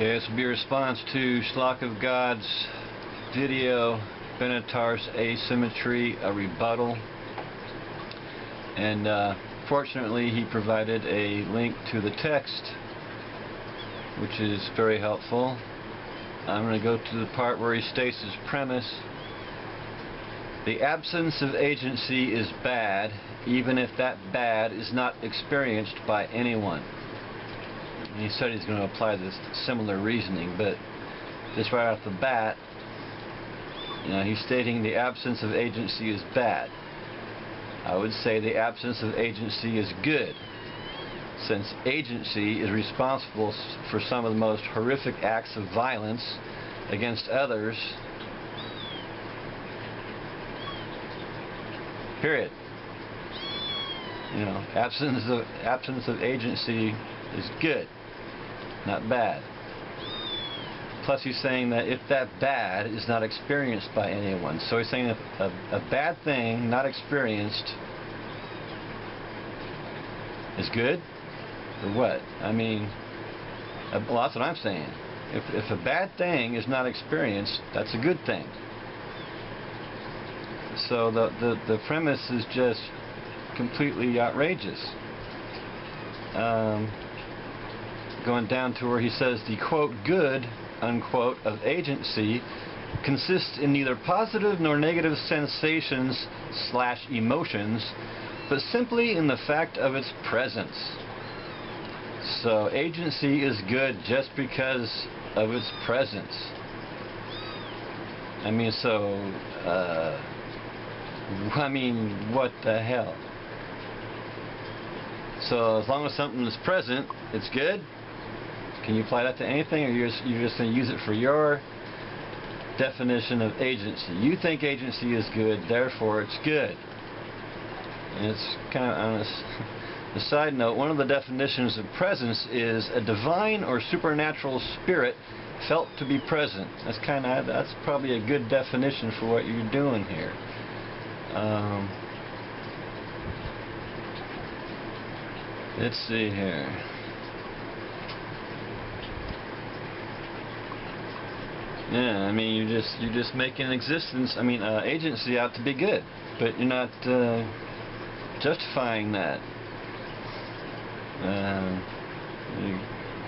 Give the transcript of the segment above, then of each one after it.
Okay, this will be a response to Schlock of God's video, Benatar's Asymmetry, a rebuttal. And fortunately he provided a link to the text, which is very helpful. I'm going to go to the part where he states his premise. The absence of agency is bad, even if that bad is not experienced by anyone. And he said he's going to apply this similar reasoning, but just right off the bat, he's stating the absence of agency is bad. I would say the absence of agency is good, since agency is responsible for some of the most horrific acts of violence against others. Period. Absence of agency is good, not bad. Plus he's saying that if that bad is not experienced by anyone. So he's saying that a bad thing not experienced is good? Or what? I mean, well, that's what I'm saying. If a bad thing is not experienced, that's a good thing. So the premise is just completely outrageous. Going down to where he says the quote good unquote of agency consists in neither positive nor negative sensations / emotions, but simply in the fact of its presence. So agency is good just because of its presence. I mean, what the hell? So as long as something is present, it's good? Can you apply that to anything, or you're just going to use it for your definition of agency? You think agency is good, therefore it's good. And it's kind of on a side note, one of the definitions of presence is a divine or supernatural spirit felt to be present. That's probably a good definition for what you're doing here. Let's see here. Yeah, I mean, you're just making agency out to be good, but you're not justifying that. You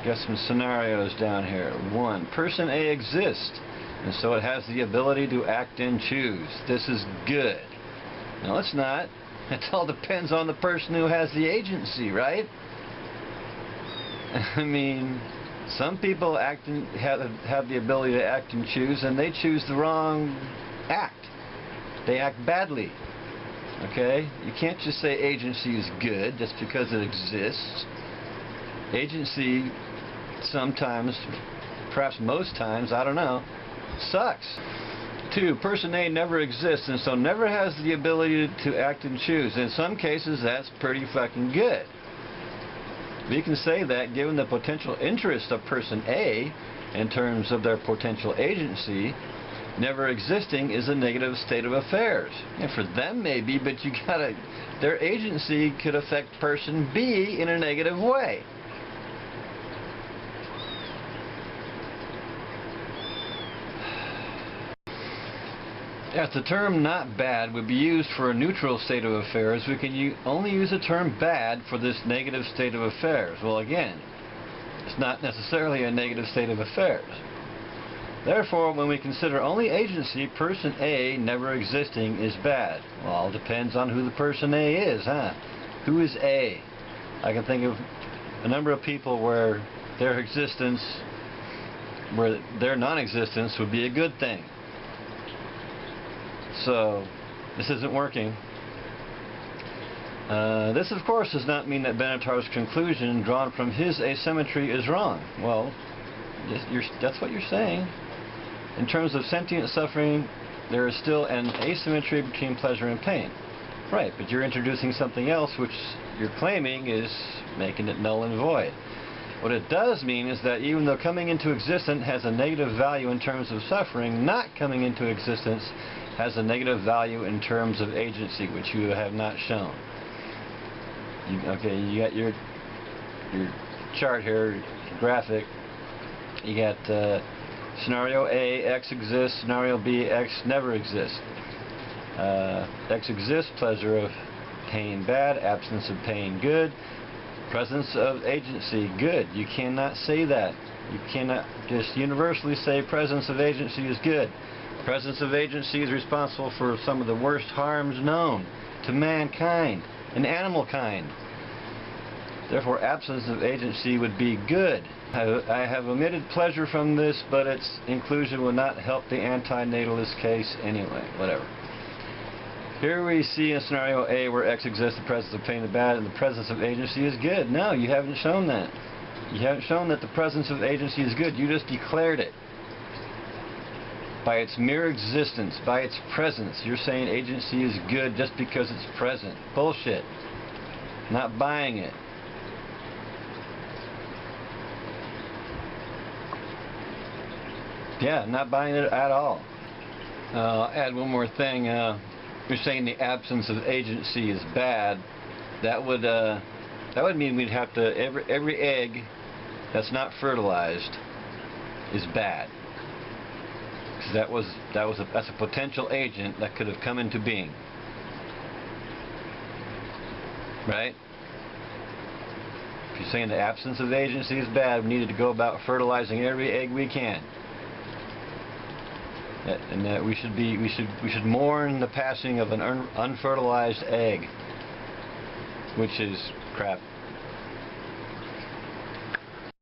got some scenarios down here. 1. Person A exists, and so it has the ability to act and choose. This is good. No, it's not. It all depends on the person who has the agency, right? I mean, some people have the ability to act and choose, and they choose the wrong act. They act badly. Okay? You can't just say agency is good just because it exists. Agency sometimes, perhaps most times, I don't know, sucks. 2. Person A never exists, and so never has the ability to act and choose. In some cases, that's pretty fucking good. We can say that given the potential interest of person A in terms of their potential agency, never existing is a negative state of affairs. And for them maybe, but their agency could affect person B in a negative way. If the term not bad would be used for a neutral state of affairs, we can only use the term bad for this negative state of affairs. Well, again, it's not necessarily a negative state of affairs. Therefore, when we consider only agency, person A never existing is bad. Well, it depends on who the person A is, huh? Who is A? I can think of a number of people where their non-existence would be a good thing. So, this isn't working. This, of course, does not mean that Benatar's conclusion drawn from his asymmetry is wrong. Well, that's what you're saying. In terms of sentient suffering, there is still an asymmetry between pleasure and pain. Right, but you're introducing something else which you're claiming is making it null and void. What it does mean is that even though coming into existence has a negative value in terms of suffering, not coming into existence has a negative value in terms of agency, which you have not shown. You got your chart here, graphic. You got scenario A, X exists. Scenario B, X never exists. X exists, pleasure of pain bad, absence of pain good, presence of agency good. You cannot say that. You cannot just universally say presence of agency is good. Presence of agency is responsible for some of the worst harms known to mankind and animal kind. Therefore, absence of agency would be good. I have omitted pleasure from this, but its inclusion will not help the antinatalist case anyway. Whatever. Here we see in scenario A where X exists, the presence of pain is bad, and the presence of agency is good. No, you haven't shown that. You haven't shown that the presence of agency is good. You just declared it. By its mere existence, by its presence, you're saying agency is good just because it's present. Bullshit. Not buying it. Yeah, not buying it at all. I'll add one more thing. You're saying the absence of agency is bad. That would mean we'd have to every egg that's not fertilized is bad. Because that's a potential agent that could have come into being. Right? If you're saying the absence of agency is bad, we needed to go about fertilizing every egg we can. And that we should mourn the passing of an unfertilized egg, which is crap.